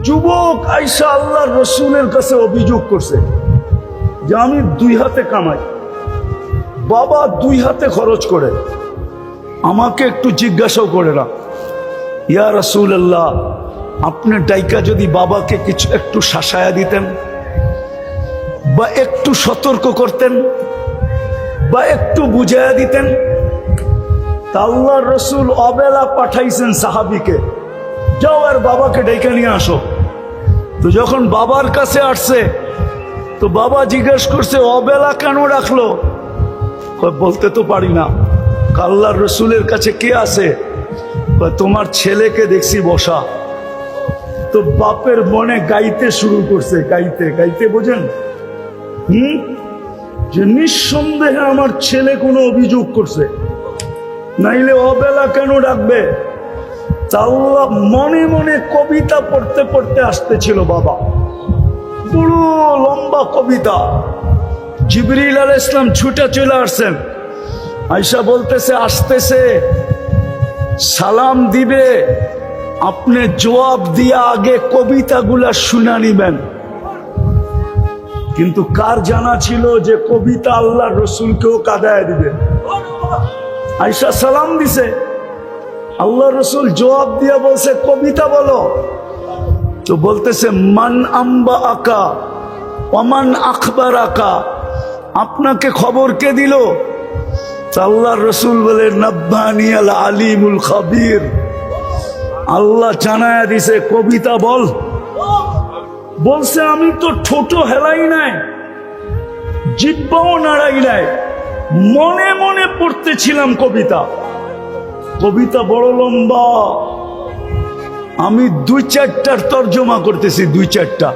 যুবক আয়েশা আল্লাহর রসুলের কাছে অভিযোগ করছে যে আমি 2 হাতে কামাই, বাবা 2 হাতে খরচ করে, আমাকে একটু জিজ্ঞাসাও করে না। ইয়া রাসূলুল্লাহ, আপনি ডাইকা যদি বাবাকে কিছু একটু শাসায়া দিতেন বা একটু সতর্ক করতেন বা একটু বুঝাইয়া দিতেন। তা আল্লাহর রসুল অবেলা পাঠাইছেন সাহাবীকে, যাও আর বাবাকে ডাইকা নিয়ে আসো। তো যখন বাবার কাছে আসছে তো বাবা জিজ্ঞেস করছে অবেলা কেন রাখলো? বলতে তো পারি না। আল্লাহর রসুলের কাছে কে আছে? তোমার ছেলেকে দেখছি বসা। তো বাপের মনে গাইতে শুরু করছে, গাইতে গাইতে, বোঝেন যে নিঃসন্দেহে আমার ছেলে কোনো অভিযোগ করছে, নাইলে অবেলা কেন ডাকবে? আল্লাহ মনে মনে কবিতা পড়তে পড়তে আসতেছিল বাবা, পুরো লম্বা কবিতা। জিবরিল আলাইহিস সালাম ছুটে চলে আসছেন। আয়েশা বলতেছে আসতেছে, সালাম দিবে, আপনি জবাব দিয়ে আগে কবিতাগুলা শুনা নিবেন। কিন্তু কার জানা ছিল যে কবিতা আল্লাহর রসুলকেও কাঁদায় দিবে? আয়েশা সালাম দিছে, আল্লাহর রসুল জবাব দিয়া বলছে কবিতা বলো। তো বলতেছে মান আম্বা আকা ওমান আখবার আকা, আপনাকে খবর কে দিল? আল্লাহর রসুল বলে নব্বানি আল আলিমুল খাবির, আল্লাহ জানায়া দিছে কবিতা বল। বলছে আমি তো ঠোঁটো হেলাই নাই, জিহ্বাও নাড়াই নাই, মনে মনে পড়তেছিলাম কবিতা। কবিতা বড় লম্বা, আমি 2-4টার তর্জমা করতেছি, 2-4টা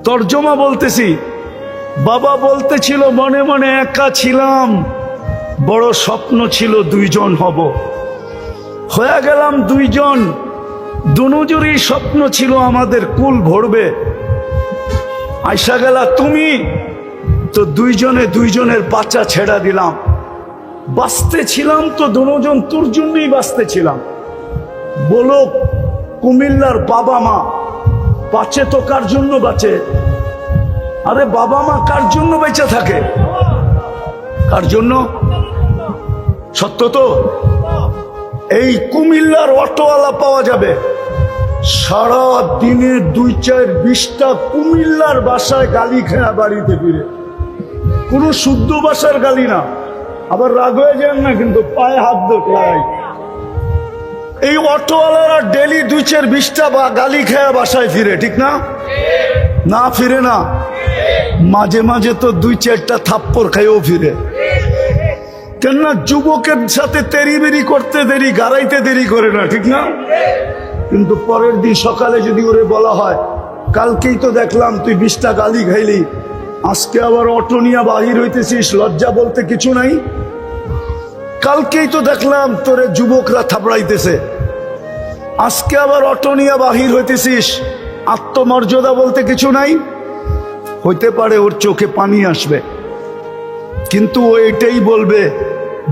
তর্জমা বলতেছি। বাবা বলতেছিল মনে মনে একা ছিলাম, বড় স্বপ্ন ছিল 2 জন হব, হয়ে গেলাম 2 জন। দুজনেরই স্বপ্ন ছিল আমাদের কুল ভরবে, আইসা গেলা তুমি। তো 2 জনে 2 জনের বাচ্চা ছেড়া দিলাম। বাঁচতে ছিলাম তো 2 জন তোর জন্যই বাঁচতে ছিলাম। বলো কুমিল্লার বাবা মা বাঁচে তো কার জন্য বাঁচে? আরে বাবা মা কার জন্য বেঁচে থাকে? কার জন্য? সত্য তো। এই কুমিল্লার অটোওয়ালা পাওয়া যাবে, সারা দিনে 2-4-20টা কুমিল্লার বাসায় গালি খেয়া বাড়িতে ফিরে, কোনো শুদ্ধ ভাষার গালি না। আবার রাগ হয়ে যান না, কিন্তু পায়ে হাত লাগাই। এই অটোওয়ালারা ডেলি 2-4-20টা গালি খেয়া বাসায় ফিরে, ঠিক না? না ফিরে না, মাঝে মাঝে তো 2-4টা থাপ্পড় খাইও ফিরে। কেননা যুবকের সাথে তেরিবেরি করতে দেরি, গাড়াইতে দেরি করে না, ঠিক না? কিন্তু পরের দিন সকালে যদি ওরে বলা হয় কালকেই তো দেখলাম তুই 20টা গালি খাইলি, আজকে আবার অটো নিয়ে বাহির হইতেছিস, লজ্জা বলতে কিছু নাই? কালকেই তো দেখলাম তোরে যুবকরা থাপড়াইতেছে, আজকে আবার অটো নিয়ে বাহির হইতেছিস, আত্মমর্যাদা বলতে কিছু নাই? হইতে পারে ওর চোখে পানি আসবে, কিন্তু ও এটাই বলবে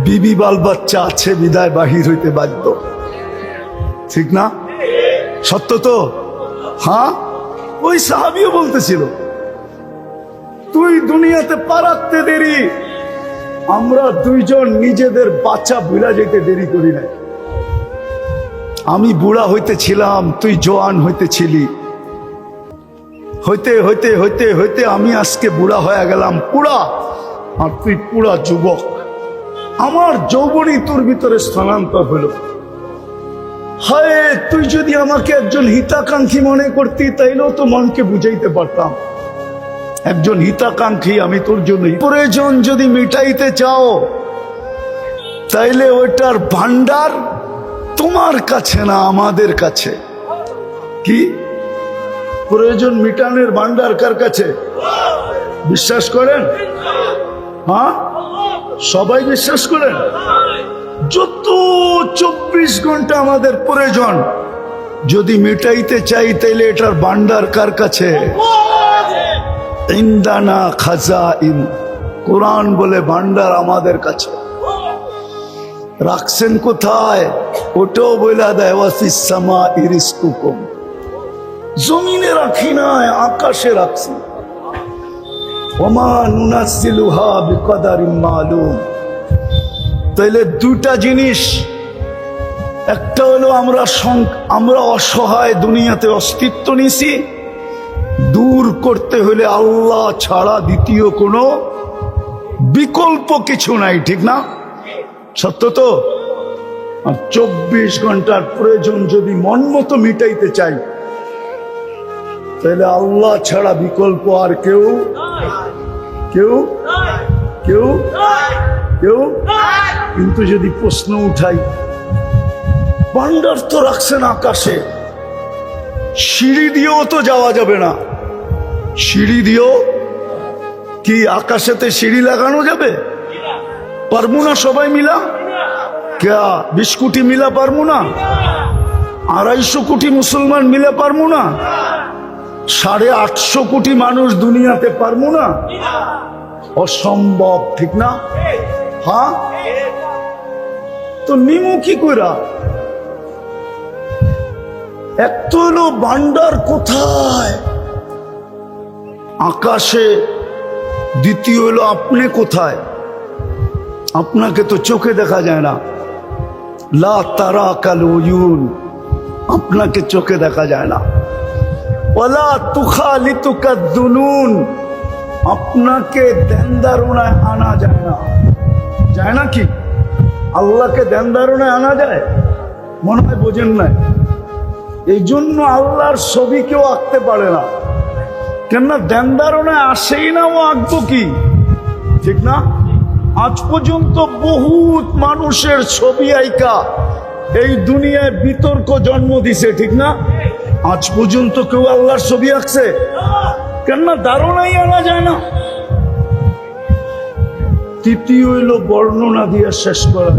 বিবি বাল বাচ্চা আছে বিদায় বাহির হইতে বাধ্য, ঠিক না? সত্য তো। হ্যাঁ, ওই সাহাবীও বলতেছিল তুই দুনিয়াতে পা রাখতে দেরি, আমরা 2 জন নিজেদের বাচ্চা ভুলা যেতে দেরি করি না। আমি বুড়া হইতেছিলাম, তুই জওয়ান হইতেছিলি, হইতে হইতে হইতে হইতে আমি আজকে বুড়া হয়ে গেলাম পুরা, আর তুই পুরা যুবক। আমার যৌবনই তোর ভিতরে স্থানান্তর হলো। হায়, তুই যদি আমাকে একজন হিতাকাঙ্ক্ষী মনে করতি তাইলেও তো মনকে বুঝাইতে পারতাম। একজন হিতাকাঙ্ক্ষী আমি তোর জন্য। প্রয়োজন যদি মিটাইতে চাও তাইলে ওইটার ভান্ডার তোমার কাছে না আমাদের কাছে। কি প্রয়োজন মিটানের ভান্ডার কার কাছে? বিশ্বাস করেন? হ্যাঁ, সবাই বিশ্বাস করেন? যত 24 ঘন্টা আমাদের প্রয়োজন যদি মিটাইতে চাই তাইলে এটার ভান্ডার কার কাছে? ইন্দানা খাজাইন, কোরআন বলে ভান্ডার আমাদের কাছে। রাখছেন কোথায় ওটাও বলে দেয়, ওয়াসিস সামা ইরিজকুকুম, জমিনে রাখি নাই, আকাশে রাখছি। ওমা নুনাজ্জিলুহা বিকদারিন মালুম। তাইলে দুটা জিনিস, একটা হলো আমরা অসহায় দুনিয়াতে অস্তিত্ব নিছি, দূর করতে হলে আল্লাহ ছাড়া দ্বিতীয় কোনো বিকল্প কিছু নাই, ঠিক না? সত্য তো? আর 24 ঘন্টার প্রয়োজন যদি মন মতো মিটাইতে চাই, তাহলে আল্লাহ ছাড়া বিকল্প আর কেউ কেউ কেউ কেউ কিন্তু যদি প্রশ্ন উঠাই, ভান্ডার তো রাখছেন আকাশে, সিঁড়ি দিয়েও তো যাওয়া যাবে না। সিঁড়ি দিয়েও কি আকাশেতে সিঁড়ি লাগানো যাবে? পারবো না সবাই মিলা? क्या 20 কোটি মিলা পারবো না? 250 কোটি মুসলমান মিলে পারবো না? 850 কোটি মানুষ দুনিয়াতে পারবো না? অসম্ভব, ঠিক না? হ্যাঁ, তো নিমু কি কইরা? এক তো হলো ভান্ডার কোথায়? আকাশে। দ্বিতীয় হলো আপনি কোথায়? আপনাকে তো চোখে দেখা যায় না। লা তারা কাল উয়ুন, আপনাকে চোখে দেখা যায় না। ওয়ালা তুখালিতুকা দুনুন, আপনাকে দেনদারুনায় আনা যায় না। যায় না কি? আল্লাহকে দেনদারুনায় আনা যায়? মনে হয় বোঝেন নাই। এই জন্য আল্লাহর ছবি কেউ আঁকতে পারে না, কেননা দেনদারুনায় আসেই না, ও আঁকবো কি? ঠিক না? আজ পর্যন্ত বহুত মানুষের ছবি আইকা এই দুনিয়ায় বিতর্ক জন্ম দিছে, ঠিক না? আজ পর্যন্ত কেউ আল্লাহর ছবি আঁকছে? কেননা ধারণাই আনা যায় না। তৃতীয় হইল বর্ণনা দিয়ে শেষ করা।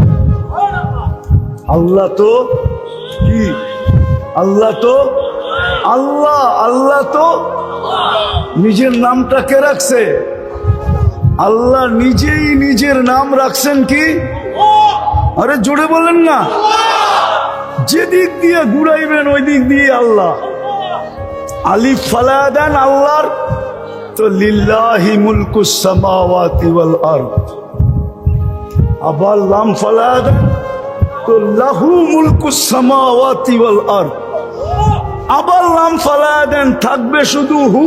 আল্লাহ তো কি? আল্লাহ তো আল্লাহ। আল্লাহ তো নিজের নামটা কে রাখছে? আল্লাহ নিজেই নিজের নাম রাখছেন কি? আরে জোরে বলেন না। যেদিক দিয়ে ঘুরাইবেন ওই দিক দিয়ে আল্লাহ। আলিফ ফালা দেন আল্লাহর, তো লিল্লাহি মুলকুস সামাওয়াতি ওয়াল আরদ। আবার লাম ফালা দেন, তো লাহু মুলকুস সামাওয়াতি ওয়াল আরদ। আবার লাম ফালা দেন, থাকবে শুধু হু।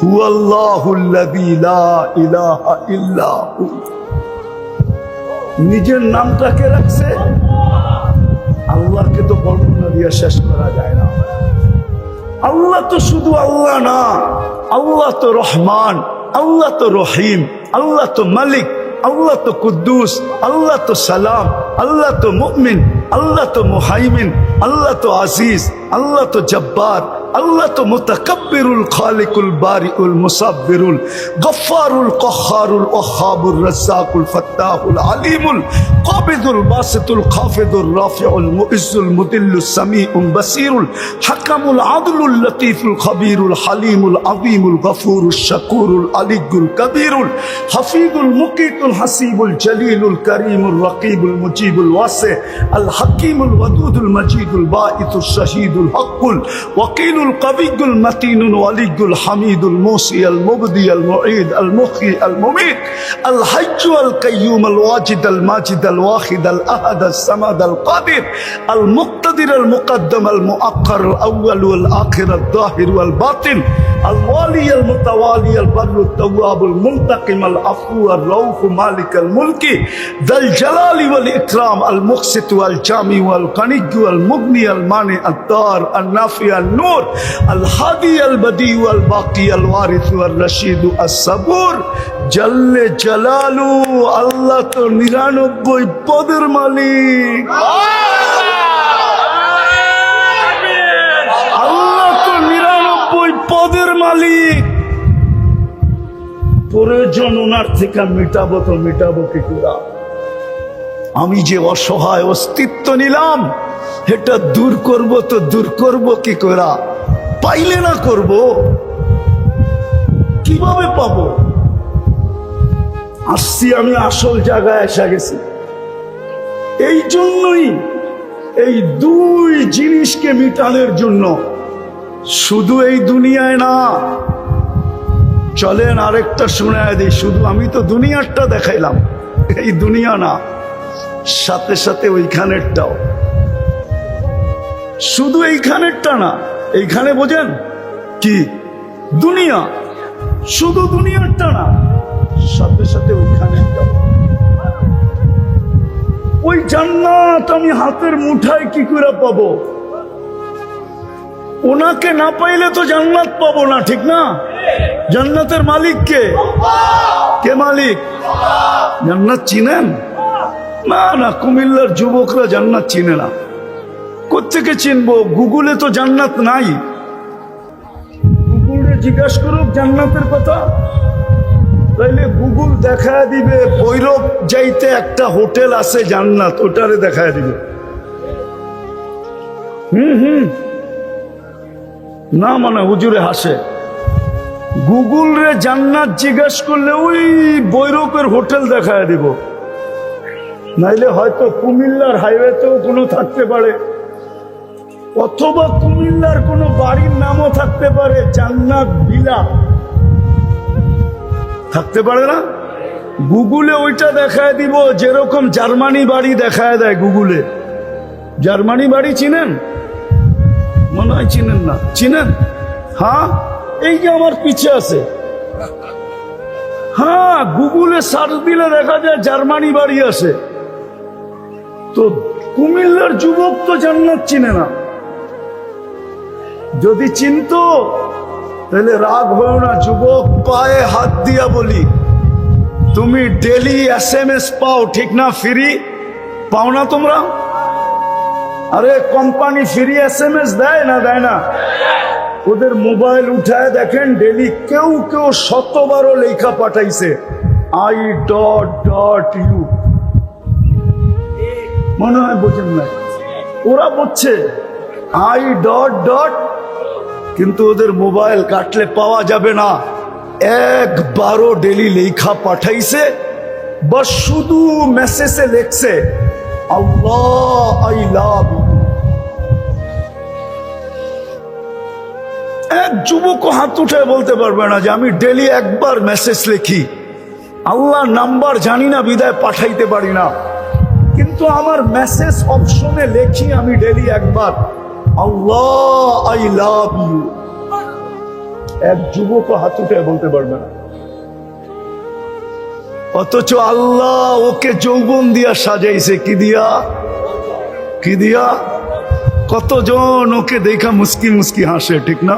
হুয়াল্লাহুল্লাযী লা ইলাহা ইল্লা হু। নিজের নামটাকে রাখছে। আল্লাহকে তো বর্ণনা দিয়ে শেষ করা যায় না। আল্লাহ তো শুধু আল্লাহ না, আল্লাহ তো রহমান, আল্লাহ তো রহিম, আল্লাহ তো মালিক, আল্লাহ তো কুদ্দুস, আল্লাহ তো সালাম, আল্লাহ তো মুমিন, আল্লাহ তো মুহাইমিন, আল্লাহ তো আজিজ, আল্লাহ তো জব্বার, আল্লাহ তো মুতাকাব্বিরুল খালিকুল বারিউল মুসাব্বিরুল গফফারুল কহ্হারুল ওয়াহ্হাবুর রাজ্জাকুল ফাত্তাহুল আলিমুল কাবিদুল বাসিতুল খাফিদুর রাফিউল মুইজ্জুল মুদিল্লুস সামিউল বাসিরুল হাকামুল আদলুল লতীফুল খবীরুল হালিমুল আযীমুল গফুরুশ শাকুরুল আলিয়্যুল কবীরুল হাফিজুল মুকিতুল হাসিবুল জলিলুল করিমুল রকিবুল মুজিবুল ওয়াসি আল হাকিমুল ওয়াদুদুল মজিদুল বাঈতুশ শাহীদুল হকুল ওয়াকিলুল القوي المتين الولي الحميد الموصي المبدي المعيد المحيي المميت الحي القيوم الواجد الماجد الواحد الأحد الصمد القادر المقتدر المقدم المؤخر الأول والآخر الظاهر والباطن الوالي المتوالي البر التواب المنتقم العفو الرؤوف مالك الملك ذا الجلال والإكرام المقسط والجامع والغني والمغني المانع الدار النافع النور الهادي البديع والباقي الوارث والرشيد الصبور جل جلاله আল্লাহ তো 99 পদের মালিক। আল্লাহ তো 99 পদের মালিক। প্রয়োজন ওনার থেকে মিটাবো তো মিটাবো কি করে? আমি যে অসহায় অস্তিত্ব নিলাম, এটা দূর করব তো দূর করব কি করে? পাইলে না করব, কিভাবে পাবো? আসছি আমি আসল জায়গায় এসে গেছি। এই জন্যই এই দুই জিনিসকে মিটানোর জন্য শুধু এই দুনিয়ায় না, চলেন আরেকটা শোনায় দিই। শুধু আমি তো দুনিয়ারটা দেখাইলাম, এই দুনিয়া না, সাথে সাথে ওইখানেরটাও। শুধু এইখানেরটা না, এইখানে বোঝেন কি দুনিয়া, শুধু দুনিয়ারটা না, সাথে সাথে ওইখানেরটাও। ওই জান্নাত আমি হাতের মুঠায় কি করে পাবো? ওনাকে না পাইলে তো জান্নাত পাবো না, ঠিক না? জান্নাতের মালিক কে? কে মালিক? জান্নাত চিনেন? না না, কুমিল্লার যুবকরা জান্নাত চিনে না। কোত্থেকে চিনবো? গুগলে তো জান্নাত নাই। গুগলে জিজ্ঞাসা করুক জান্নাতের কথা, তাইলে গুগল দেখায় দিবে ভৈরব যাইতে একটা হোটেল আছে জান্নাত, ওটারে দেখায় দিবে। না মানে হুজুরে হাসে। গুগল রে জান্নাত জিজ্ঞাসা করলে ওই ভৈরবের হোটেল দেখায় দিব। নাইলে হয়তো কুমিল্লার হাইওয়েতেও কোনো থাকতে পারে, অথবা কুমিল্লার কোনো বাড়ির নামও থাকতে পারে, জান্নাত ভিলা থাকতে পারে না? গুগলে ওইটা দেখায় দিব, যেরকম জার্মানি বাড়ি দেখায় দেয় গুগলে। জার্মানি বাড়ি চিনেন? মনে হয় চিনেন না। চিনেন? হ্যাঁ, এই যে আমার পিছে আছে। হ্যাঁ, গুগলে সার্চ দিলে দেখা যায় জার্মানি বাড়ি আছে। তো কুমিল্লার যুবক তো জান্নাত চিনে না। যদি চিনতো তাহলে রাগ হয়েও না, যুবক পায়ে হাত দিয়া বলি, তুমি ডেলি SMS পাও, ঠিক না? ফ্রি পাও না তোমরা? আরে কোম্পানি ফ্রি SMS দেয় না? দেয় না? ওদের মোবাইল উঠায় দেখেন, ডেলি কেউ কেউ 100 লেখা পাঠাইছে I.U। মনে হয় বোঝেন না, ওরা বলছে I. কিন্তু ওদের মোবাইল কাটলে পাওয়া যাবে না। 1 ডেলি লেখা পাঠাইছে, বস শুধু মেসেজে লেখছে আল্লাহ আই লাভ ইউ। এক যুবক হাত উঠায় বলতে পারবে না যে আমি ডেলি 1 মেসেজ লিখি, আল্লাহ নাম্বার জানি না বিদায় পাঠাইতে পারি না, কিন্তু আমার মেসেজ অপশনে লেখি আমি daily 1 Allah I love you. এক যুবক হাত উঠে বলতে পারবে না, অথচ আল্লাহ ওকে যৌবন দিয়া সাজাইছে। কি দিয়া? কি দিয়া? কতজন ওকে দেখা মুস্কি মুস্কি হাসে, ঠিক না?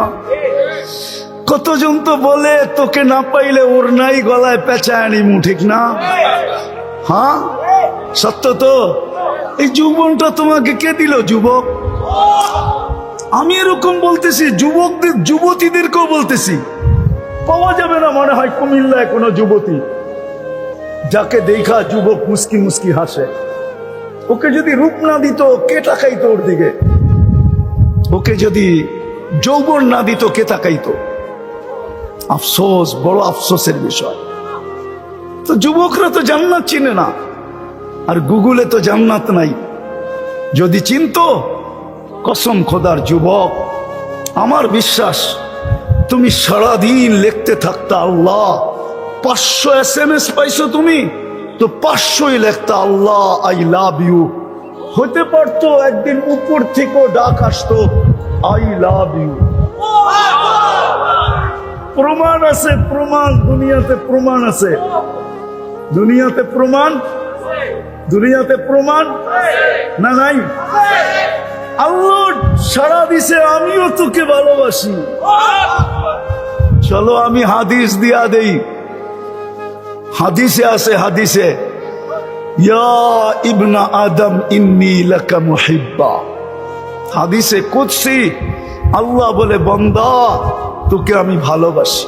কতজন তো বলে তোকে না পাইলে ওর নাই গলায় পেঁচায় নিমু, ঠিক না? হ্যাঁ, সত্য তো। এই যৌবনটা তোমাকে কে দিল যুবক? আমি এরকম বলতেছি, যুবকদের যুবতীদেরকেও বলতেছি, পাওয়া যাবে না মনে হয় কুমিল্লায় কোনো যুবতী যাকে দেখা যুবক মুস্কি মুস্কি হাসে। ওকে যদি রূপ না দিত কে তাকাইতো ওর দিকে? ওকে যদি যৌবন না দিত কে তাকাইতো? আফসোস, বড় আফসোসের বিষয়। তো যুবকরা তো জান্নাত চিনে না, আর গুগলে তো জান্নাত নাই। যদি চিনতো, কসম খোদার যুবক, আমার বিশ্বাস তুমি সারাদিন লিখতে থাকতা আল্লাহ। 500 SMS পাইছো তুমি, তো 500ই লেখতা আল্লাহ আই লাভ ইউ। হতে পারতো একদিন উপর থেকে ডাক আসতো আই লাভ ইউ। প্রমাণ আছে, প্রমাণ দুনিয়াতে, প্রমাণ আছে দুনিয়াতে, প্রমাণ দুনিয়াতে, প্রমাণ না নাই? আল্লাহ সারা দিছে আমিও তোকে ভালোবাসি। চলো আমি হাদিস দিয়া দেই। হাদিসে আছে, হাদিসে ইয়া ইবনা আদম ইন্নী লাকা মুহিব্বা। হাদিসে কুদসি আল্লাহ বলে, বান্দা তোকে আমি ভালোবাসি।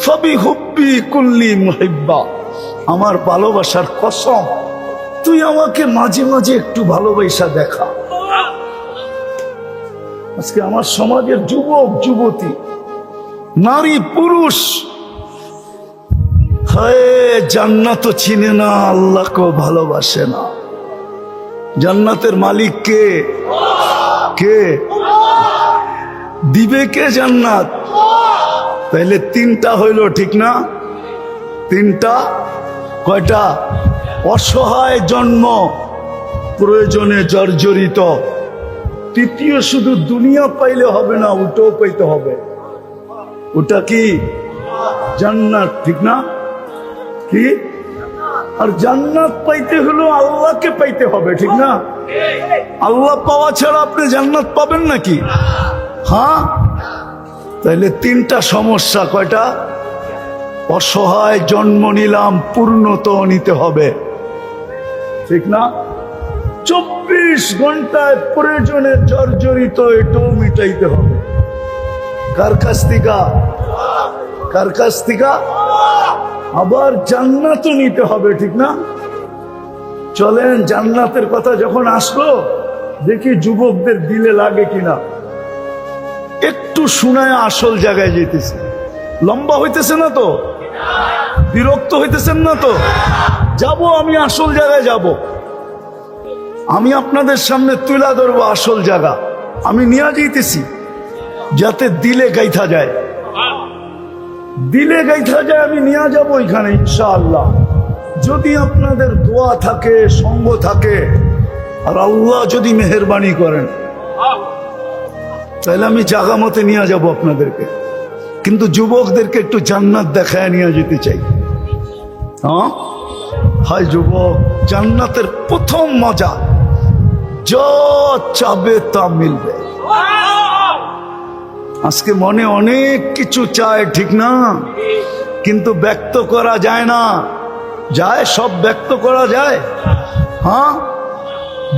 ফাবি হুব্বি কুল্লি মুহিব্বা, আমার ভালোবাসার কসম তুই আমাকে মাঝে মাঝে একটু ভালোবাসা দেখা। আজকে আমার সমাজের যুবক যুবতী, নারী পুরুষ, হায় জান্নাত চিনে না, আল্লাহকেও ভালোবাসে না। জান্নাতের মালিক কে? কে? দিবে কে জান্নাত? তাইলে তিনটা হইল, ঠিক না? তিনটা, কয়টা? অসহায় জন্ম, প্রয়োজনে জর্জরিত। তৃতীয়, শুধু দুনিয়া পাইলে হবে না, ওটাও পাইতে হবে। ওটা কি? জান্নাত, ঠিক না? কি? আর জান্নাত পাইতে হলো আল্লাহকে পাইতে হবে, ঠিক না? আল্লাহ পাওয়া ছাড়া আপনি জান্নাত পাবেন নাকি? হ্যাঁ, তাইলে তিনটা সমস্যা। কয়টা? অসহায় জন্ম নিলাম, পূর্ণত নিতে হবে, ঠিক না? 24 ঘন্টায় প্রয়োজনে জর্জরিত, এটাও মিটাইতে হবে। কার কাছ থেকে? কার কাছ থেকে? আবার জান্নাতও নিতে হবে, ঠিক না? চলেন, জান্নাতের কথা যখন আসলো, দেখি যুবকদের দিলে লাগে কিনা। একটু শুনায় আসল জায়গায় যেতেছে। লম্বা হইতেছে না তো? বিরক্ত হইতেছেন না তো? যাব, আমি আসল জায়গায় যাব। আমি আপনাদের সামনে তুলে ধরবো আসল জায়গা। আমি নিয়ে যাইতেছি, যাতে দিলে গাইথা যায়। দিলে গাইথা যায়, আমি নিয়ে যাবো এখানে ইনশাআল্লাহ। যদি আপনাদের দোয়া থাকে, সঙ্গ থাকে, আর আল্লাহ যদি মেহেরবানি করেন, তাহলে আমি জায়গা মতে নিয়ে যাব আপনাদেরকে। কিন্তু যুবকদেরকে একটু জান্নাত দেখায় নিয়ে যেতে চাই। হ্যাঁ, হাই যুবক, জান্নাতের প্রথম মজা, যা চাবে তা মিলবে। আজকে মনে অনেক কিছু চায়, ঠিক না? কিন্তু ব্যক্ত করা যায় না। যায়? সব ব্যক্ত করা যায়? হ্যাঁ,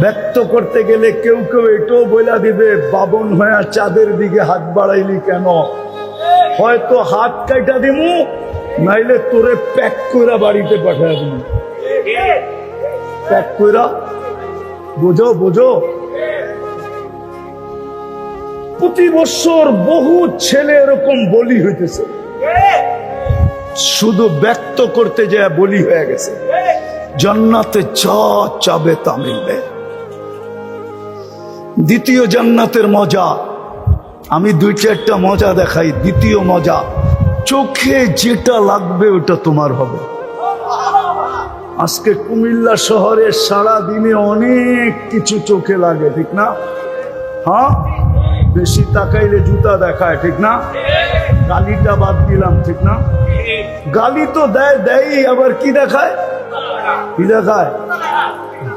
ব্যক্ত করতে গেলে কেউ কেউ এটাও বলে দিবে, বাবন হয়ে চাঁদের দিকে হাত বাড়াইলি কেন? হয়তো হাত কাইটা দিমু, নাইলে তোরে প্যাক কইরা বাড়িতে পাঠায় দিমু। প্যাক কইরা, বোঝো বোঝো। প্রতি বছর বহু ছেলে এরকম বলি হইতেছে, শুধু ব্যক্ত করতে যায় বলি হয়ে গেছে। জান্নাতে যা চাবে তা মিলবে। দ্বিতীয় জান্নাতের মজা, আমি 2-4টা মজা দেখাই। দ্বিতীয় মজা, চোখে যেটা লাগবে ওটা তোমার হবে। আজকে কুমিল্লা শহরে সারা দিনে অনেক কিছু চোখে লাগে, ঠিক না? হ্যাঁ, বেশি তাকাইলে জুতা দেখায়, ঠিক না? গালিটা বাদ দিলাম, ঠিক না? গালি তো দেয়, আবার কি দেখায়? কি দেখায়?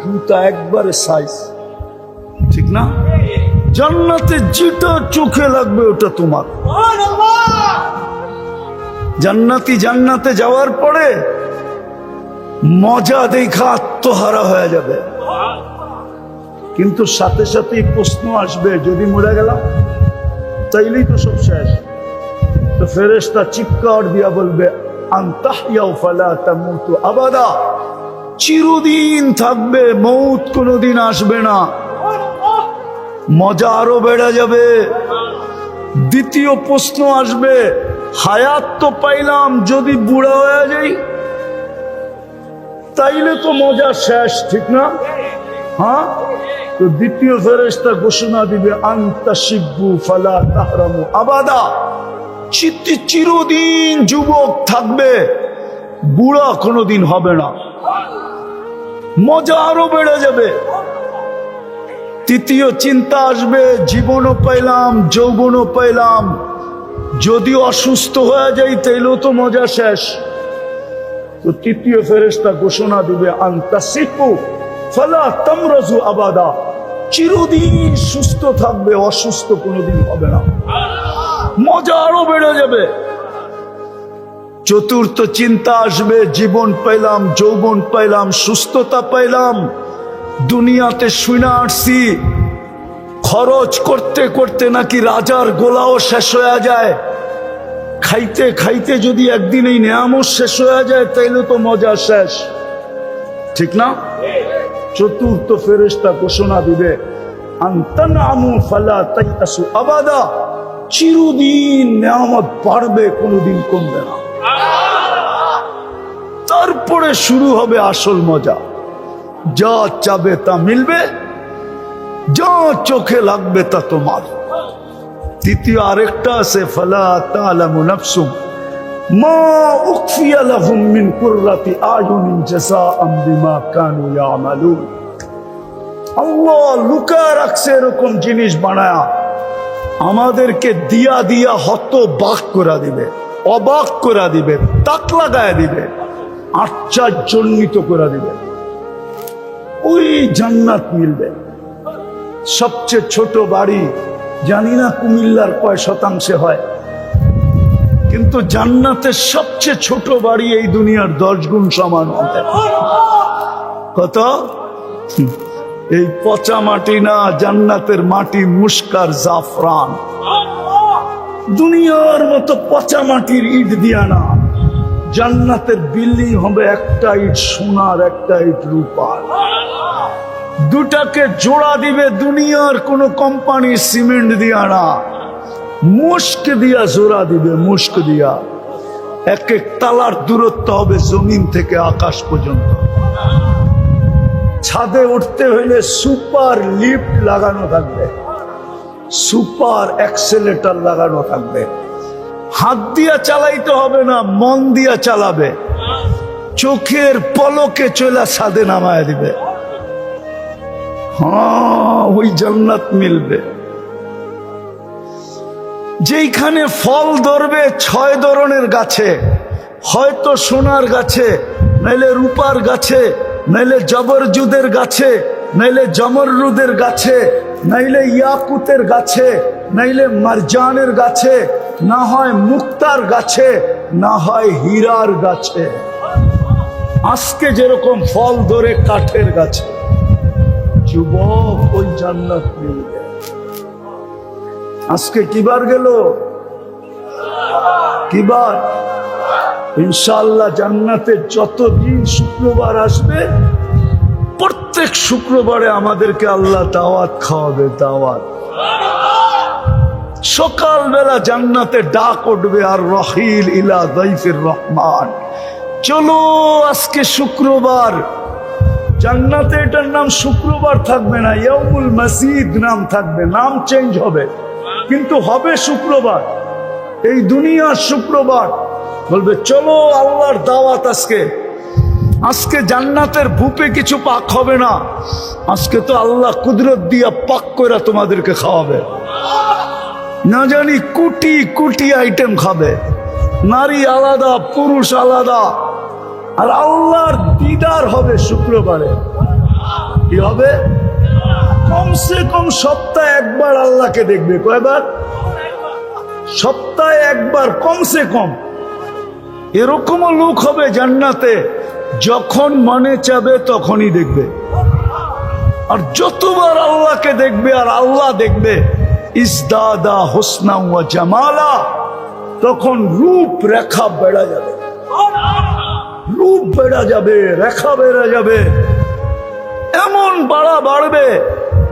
জুতা একবারে সাইজ, ঠিক না? জান্নাতে যেটা চোখে লাগবে ওটা তোমার। জান্নাতে যাওয়ার পরে মজা দেখা আত্মহারা হয়ে যাবে। কিন্তু সাথে সাথেই প্রশ্ন আসবে, যদি মরে গেলাম তাইলেই তো সব শেষ। তো ফেরেশতা চিৎকার দিয়া বলবে, আনতাহইয়া ফালা তামুতু আবাদা, চিরদিন থাকবে, মৌত কোনোদিন আসবে না। মজা আরো বেড়ে যাবে। দ্বিতীয় প্রশ্ন আসবে, হায়াত তো পাইলাম, যদি বুড়া হয়ে যাই তাইলে তো মজা শেষ, ঠিক না? হ্যাঁ, তো দ্বিতীয় ফেরেশতা ঘোষণা দিবে, আনতা শিব্বু ফালা তাহরামু আবাদা, চিরদিন যুবক থাকবে, বুড়া কোনোদিন হবে না। মজা আরো বেড়ে যাবে। তৃতীয় চিন্তা আসবে, জীবনও পাইলাম, যৌবনও পাইলাম, যদি অসুস্থ হয়ে যাই তাইলেও তো মজা শেষ। তো তৃতীয় ফেরেশতা ঘোষণা দিবে, আনতাসিফু ফালা তামরাজু আবাদা, চিরদিন সুস্থ থাকবে, অসুস্থ কোনোদিন হবে না। মজা আরো বেড়ে যাবে। চতুর্থ চিন্তা আসবে, জীবন পাইলাম, যৌবন পাইলাম, সুস্থতা পাইলাম, দুনিয়াতে শুনে আসছি খরচ করতে করতে নাকি রাজার গোলাও শেষ হয়ে যায়। খাইতে খাইতে যদি একদিন এই নেয়ামত শেষ হয়ে যায় তাইলে তো মজা শেষ, ঠিক না? চতুর্থ ফেরেশতা ঘোষণা দিবে, আনতানামু ফালা তাইয়াসু আবাদা, চিরদিন নেয়ামত বাড়বে, কোনোদিন কমবে না। তারপরে শুরু হবে আসল মজা, যা চাবে তা মিলবে, যা চোখে লাগবে তা তোমার। তৃতীয় আরেকটা আছে, ফালা তা'লামু নাফসুম মা উখফিয়া লাহুম মিন কুররাতি আয়ুনিন জাযাআম বিমা কানু ইয়ামালুন। আল্লাহ লুকায় রাখছে এরকম জিনিস বানায়া, আমাদেরকে দিয়া দিয়া হতবাক করে দিবে, অবাক করে দিবে, তাক লাগায় দিবে, আশ্চর্যান্বিত করে দিবে। ওই জান্নাত মিলবে। সবচেয়ে ছোট বাড়ি জানি না কুমিল্লার কয় শতাংশে হয়, কিন্তু জান্নাতের সবচেয়ে ছোট বাড়ি এই দুনিয়ার 10 গুণ সমান হবে। কত? এই পচা মাটি না, জান্নাতের মাটি মুস্কার জাফরান। দুনিয়ার মতো পচা মাটির ইট দিয়া না, জান্নাতের বিল্ডিং হবে একটা ইট সোনার, একটা ইট রূপার। দুটাকে জোড়া দিবে দুনিয়ার কোন কোম্পানি সিমেন্ট দিয়া না, মুস্ক দিয়া জোড়া দিবে, মুস্ক দিয়া। এক এক তালার দূরত্ব হবে জমিন থেকে আকাশ পর্যন্ত। ছাদে উঠতে হইলে সুপার লিফট লাগানো থাকবে, সুপার অ্যাক্সেলেটর লাগানো থাকবে। হাত দিয়া চালাইতে হবে না, মন দিয়া চালাবে, চোখের পলকে চলা ছাদে নামায় দিবে। হ্যাঁ, ওই জান্নাত মিলবে যেখানে ফল ধরবে 6 ধরনের গাছে, হয়তো সোনার গাছে, নাইলে রূপার গাছে, নাইলে জবরজুদের গাছে, নাইলে জমররুদের গাছে, নাইলে ইয়াকুতের গাছে, নাইলে মারজানের গাছে, না হয় মুক্তার গাছে, না হয় হীরার গাছে। আজকে যেরকম ফল ধরে কাঠের গাছে, যুবক ওই জান্নাত মিলবে। আজকে কিবার গেল? কিবার? ইনশাআল্লাহ জান্নাতে যতদিন শুক্রবার আসবে, প্রত্যেক শুক্রবারে আমাদেরকে আল্লাহ দাওয়াত খাওয়াবে, দাওয়াত। সকালবেলা জান্নাতে ডাক উঠবে, আর রহিল ইলা দাইফির রহমান, চলো আজকে শুক্রবার। জান্নাতে এটার নাম শুক্রবার থাকবে না, ইয়াউমুল মাসিদ নাম থাকবে, নাম চেঞ্জ হবে, কিন্তু হবে শুক্রবার। এই দুনিয়ার শুক্রবার বলবে চলো আল্লাহর দাওয়াত আজকে। আজকে জান্নাতের ভূপে কিছু পাক হবে না, আজকে তো আল্লাহ কুদরত দিয়া পাক করে তোমাদেরকে খাওয়াবে। না জানি কোটি কোটি আইটেম খাবে, নারী আলাদা, পুরুষ আলাদা। আর আল্লাহর দিদার হবে শুক্রবারে। কি হবে? কমসে কম সপ্তাহে একবার আল্লাহকে দেখবে। কয়বার? সপ্তাহে একবার কমসে কম। এরকমও লোক হবে জান্নাতে, যখন মনে চাবে তখনই দেখবে। আর যতবার আল্লাহকে দেখবে আর আল্লাহ দেখবে, ইজদাদা হুসনা ওয়া জামালা, তখন রূপ রেখা বেড়ে যাবে, রূপ বেড়ে যাবে, রেখা বেড়ে যাবে। এমন বাড়বে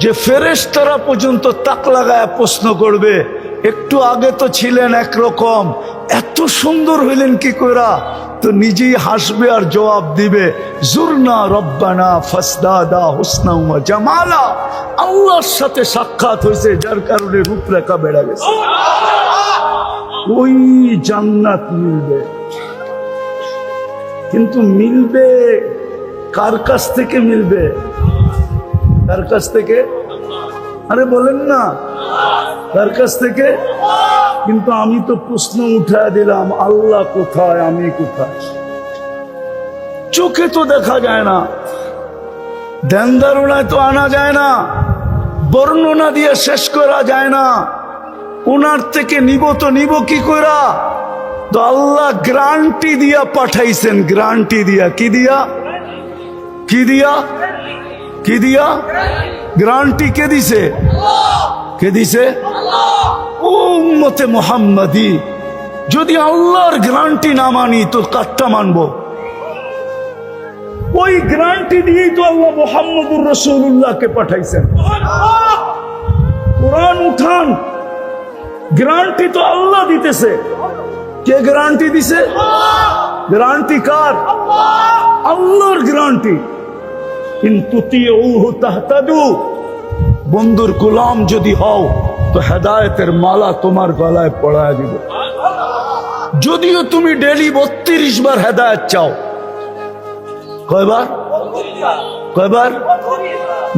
যে ফেরেশতারা পর্যন্ত তাক লাগায় প্রশ্ন করবে, একটু আগে তো ছিলেন একরকম, এত সুন্দর হইলেন কি কইরা? তো নিজেই হাসবে আর জবাব দিবে, জুরনা রব্বানা ফাসদাদা হুসনা ওয়া জামালা। আল্লাহর সাথে সাক্ষাৎ হয়েছে, যার কারণে রূপরেখা বেড়ে গেছে। ওই জান্নাত মিলবে, কিন্তু মিলবে কার কাছ থেকে মিলবে? কার কাছ থেকে? আরে বলেন না, কার কাছ থেকে? কিন্তু আমি তো প্রশ্ন উঠায় দিলাম, আল্লাহ কোথায়, আমি কোথায়? চোখে তো দেখা যায় না, ধ্যান ধারণায় তো আনা যায় না, বর্ণনা দিয়ে শেষ করা যায় না। ওনার থেকে নিব তো নিব কি করা? তো আল্লাহ গ্যারান্টি দিয়া পাঠাইছেন, গ্যারান্টি দিয়া। কি দিয়া? কি দিয়া? কি দিয়া? গ্যারান্টি কে দিছে? কে দিছে? উম্মতে মুহাম্মাদি। যদি আল্লাহর গ্যারান্টি না মানি তো কারটা মানবো? ওই গ্যারান্টি দিয়েই তো আল্লাহ মুহাম্মদুর রাসূলুল্লাহকে পাঠাইছেন। কোরআন উঠান, গ্যারান্টি তো আল্লাহ দিতেছে। কে গ্যারান্টি দিছে? গ্যারান্টি কার? আল্লাহর গ্যারান্টি। ইন তুতিউহু তাহতাদু, বন্ধুর গোলাম যদি হও তো হেদায়েতের মালা তোমার গলায় পড়ায় দিব। যদিও তুমি ডেলি 32 বার হেদায়েত চাও। কয়বার? কয়বার?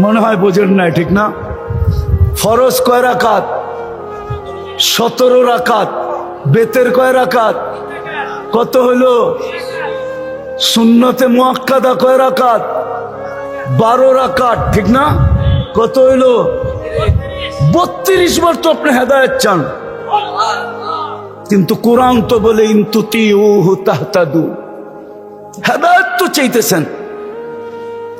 মনে হয় বোঝেন নাই, ঠিক না? ফরজ কয় রাকাত? 17 রাকাত। বেতের কয় রাকাত? কত হলো? সুন্নতে মুআক্কাদা কয় রাকাত? 12 রাকাত, ঠিক না? কত হইলো? 32 বার তো আপনি হেদায়েত চান, কিন্তু কোরআন তো বলে ইনতুতিউহু তাহতাদু। হেদায়েত তো চাইতেছেন,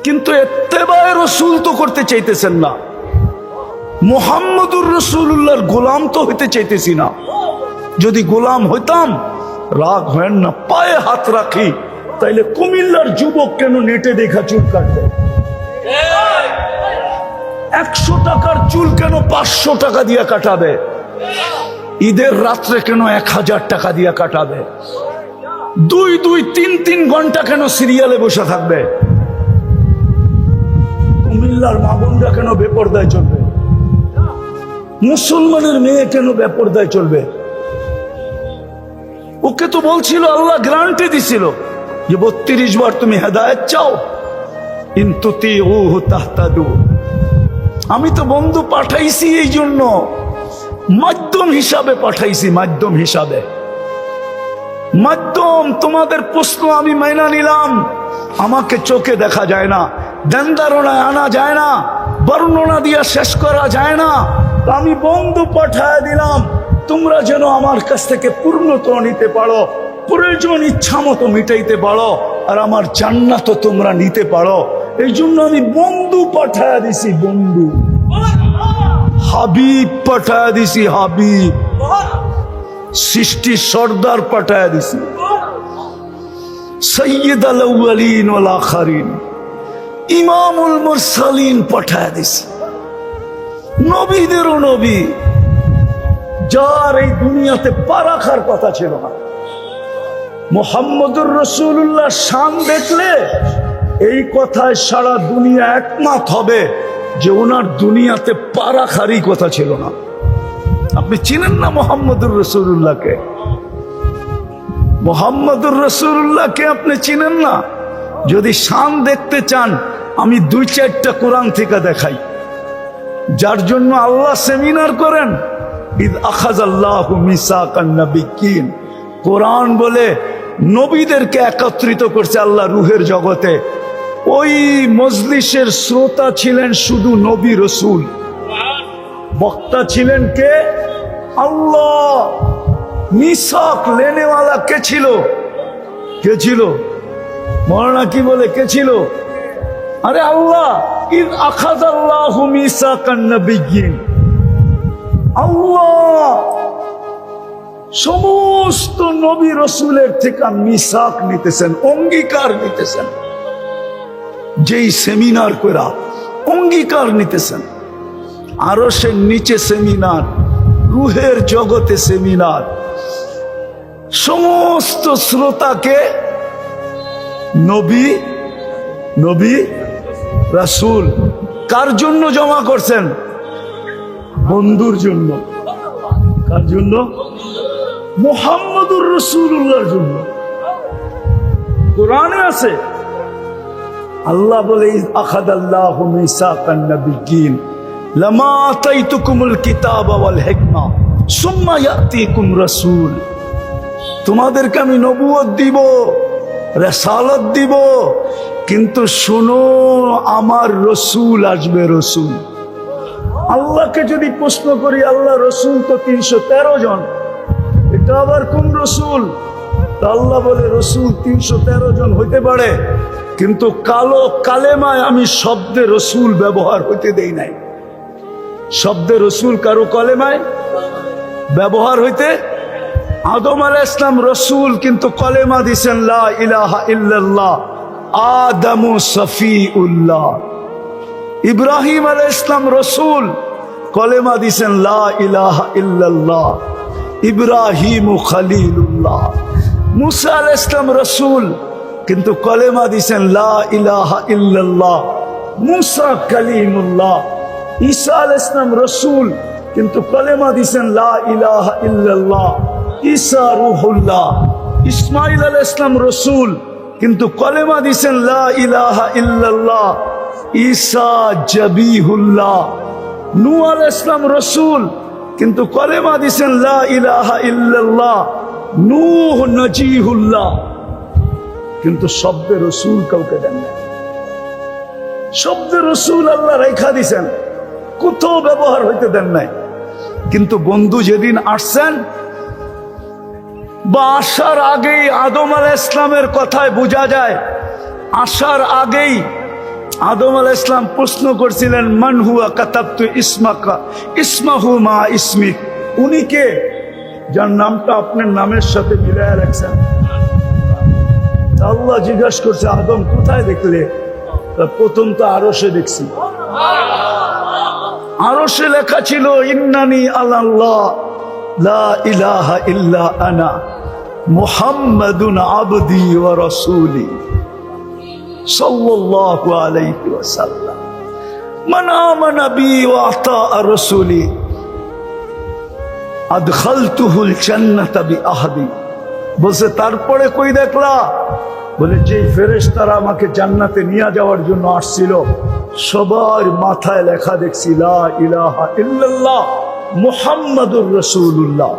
কিন্তু ইত্তেবায়ে রাসূল তো করতে চাইতেছেন না। মুহাম্মদুর রাসূলুল্লাহর গোলাম তো হইতে চাইতেছি না। যদি গোলাম হইতাম, রাগ হয় না, পায়ে হাত রাখি, তাইলে কুমিল্লার যুবক কেন নেটে দেখা চুল কাটবে? 100 টাকার চুল কেন 500 টাকা দিয়ে কাটাবে? ঈদের রাত্রে কেন 1000 টাকা দিয়ে কাটাবে? 2-3 ঘন্টা কেন সিরিয়ালে বসে থাকবে? কুমিল্লার মা বোনরা কেন বেপরদায় চলবে? মুসলমানের মেয়ে কেন বেপরদায় চলবে? ওকে তো বলছিল, আল্লাহ গ্যারান্টি দিছিল যে 32 বার তুমি হেদায়েত চাও, ইনতুতিউহু তাহতাদু। আমি তো বন্ধু পাঠাইছি এই জন্য, মাধ্যম হিসাবে পাঠাইছি, মাধ্যম হিসাবে। মাধ্যম, তোমাদের প্রশ্ন আমি মাইনা নিলাম। আমাকে চোখে দেখা যায় না, দেনদারণায় আনা যায় না, বর্ণনা দিয়া শেষ করা যায় না। আমি বন্ধু পাঠায় দিলাম, তোমরা যেন আমার কাছ থেকে পূর্ণতা নিতে পারো, প্রয়োজন ইচ্ছা মতো মিটাইতে পারো, আর আমার জান্নাত তোমরা নিতে পারো। এই জন্য আমি বন্ধু পাঠায় দিছি, বন্ধু। হাবিব পাঠায় দিছি, হাবিব। সৃষ্টির সর্দার পাঠায় দিছি, সাইয়্যিদুল আউয়ালিন ওয়াল আখিরিন, ইমামুল মুরসালিন পাঠায় দিছি, নবীদেরও নবী, যার এই দুনিয়াতে পা রাখার কথা ছিল না। মুহাম্মদুর রাসূলুল্লাহ শান দেখলে এই কথায় সারা দুনিয়া একমত হবে যে ওনার দুনিয়াতে পা রাখারই কথা ছিল না। আপনি চিনেন না মুহাম্মদুর রাসূলুল্লাহকে? মুহাম্মদুর রাসূলুল্লাহকে আপনি চিনেন না? যদি শান দেখতে চান, আমি 2-4টা কোরআন থেকে দেখাই, যার জন্য আল্লাহ সেমিনার করেন। ইদ আখাযাল্লাহু মিসাকান নাবিয়্যিন, কোরআন বলে নবীদেরকে একত্রিত করছে আল্লাহ রূহের জগতে। ওই মজলিসের শ্রোতা ছিলেন শুধু নবী রাসূল, বক্তা ছিলেন কে? আল্লাহ। মিসাক লেনেওয়ালা কে ছিল? কে ছিল? মৌলানা কি বলে কে ছিল? আরে আল্লাহ। ইদ আখাযাল্লাহু মিসাকান নাবিয়্যিন, আল্লাহ সমস্ত নবী রাসূলের থেকে মিসাক নিতেছেন, অঙ্গীকার নিতেছেন। যেই সেমিনার করা অঙ্গীকার নিতেছেন, আরশের নিচে সেমিনার, রূহের জগতে সেমিনার, সমস্ত শ্রোতাকে নবী নবী রাসূল কার জন্য জমা করছেন? বন্ধুর জন্য। কার জন্য? মুহাম্মদুর রাসূলুল্লাহর জন্য। কোরআনে আছে, আল্লাহ বলে আখাযাল্লাহু মিসাকান নাবিয়্যিন লামা আতাইতুকুমুল কিতাবা ওয়াল হিকমা সুম্মা ইয়াতিকুম রাসূল। তোমাদেরকে আমি নবুয়ত দিব, রিসালাত দিব, কিন্তু শোনো আমার রসুল আসবে, রসুল। আল্লাহকে যদি প্রশ্ন করি, আল্লাহ রসুল তো 313 জন, এটা আবার কোন রসুল? আল্লাহ বলে রসুল 313 জন হইতে পারে, কিন্তু কালো কালেমায় আমি শব্দে রসুল ব্যবহার হইতে দেই নাই। শব্দে রসুল কারো কালেমায় ব্যবহার হইতে, আদম আলাইহিস সালাম রসুল, কিন্তু কলেমা দিছেন লা ইলাহা ইল্লাল্লাহ, আদমু সফিউল্লাহ। ইব্রাহিম আলাইহিস সালাম রসুল, কলেমা দিছেন লা ইলাহা ইল্লাল্লাহ, ইব্রাহিমু খলিলুল্লাহ। মুসা আলাইহিস সালাম রসুল, কিন্তু কলেমা দিছেন লা ইলাহা ইল্লাল্লাহ, মুসা কালিমুল্লাহ। ঈসা আলাইহিস সালাম রসুল, কিন্তু কলেমা দিছেন লা ইলাহা ইল্লাল্লাহ। ঈসা রূহুল্লাহ। ইসমাঈল আলাইহিস সালাম রসুল, কিন্তু কলেমা দিছেন লা ইলাহা ইল্লাল্লাহ। ঈসা জবিহুল্লাহ। নূহ আলাইহিস সালাম রসুল, কিন্তু কলেমা দিছেন লা ইলাহা ইল্লাল্লাহ। নূহ নজিহুল্লাহ, কিন্তু শব্দে রসুল কাউকে দেন না। শব্দে রসুল আল্লাহ রেখা দিছেন, কোথাও ব্যবহার হইতে দেন নাই। কিন্তু বন্ধু যেদিন আসছেন বা আসার আগেই আদম আলাইহিস সালামের কথায় বোঝা যায়, আসার আগেই আদম আলাইহিস সালাম প্রশ্ন করছিলেন মান হুয়া কাতাবতু ইসমাকা ইসমাহু মা ইসমিক। উনি কে, যার নামটা আপনার নামের সাথে মিলায়া রাখছেন? আল্লাহ জিজ্ঞাসা করছে আদম কোথায় দেখলে? প্রথম তো আরশে দেখছি। আরশে লেখা ছিল ইন্নানি আলাল্লাহ লা ইলাহা ইল্লা আনা মুহাম্মাদুন আবদি ওয়া রাসূলি সাল্লাল্লাহু আলাইহি ওয়াসাল্লাম মান আমানা বি ওয়া আতা রাসূলি আদখালতুহুল জান্নাতা বিআহদি। বলছে তারপরে কই দেখলা? বলে যে ফেরেশতারা আমাকে জান্নাতে নিয়ে যাওয়ার জন্য আসছিল সবার মাথায় লেখা দেখছি লা ইলাহা ইল্লাল্লাহ মুহাম্মাদুর রাসূলুল্লাহ।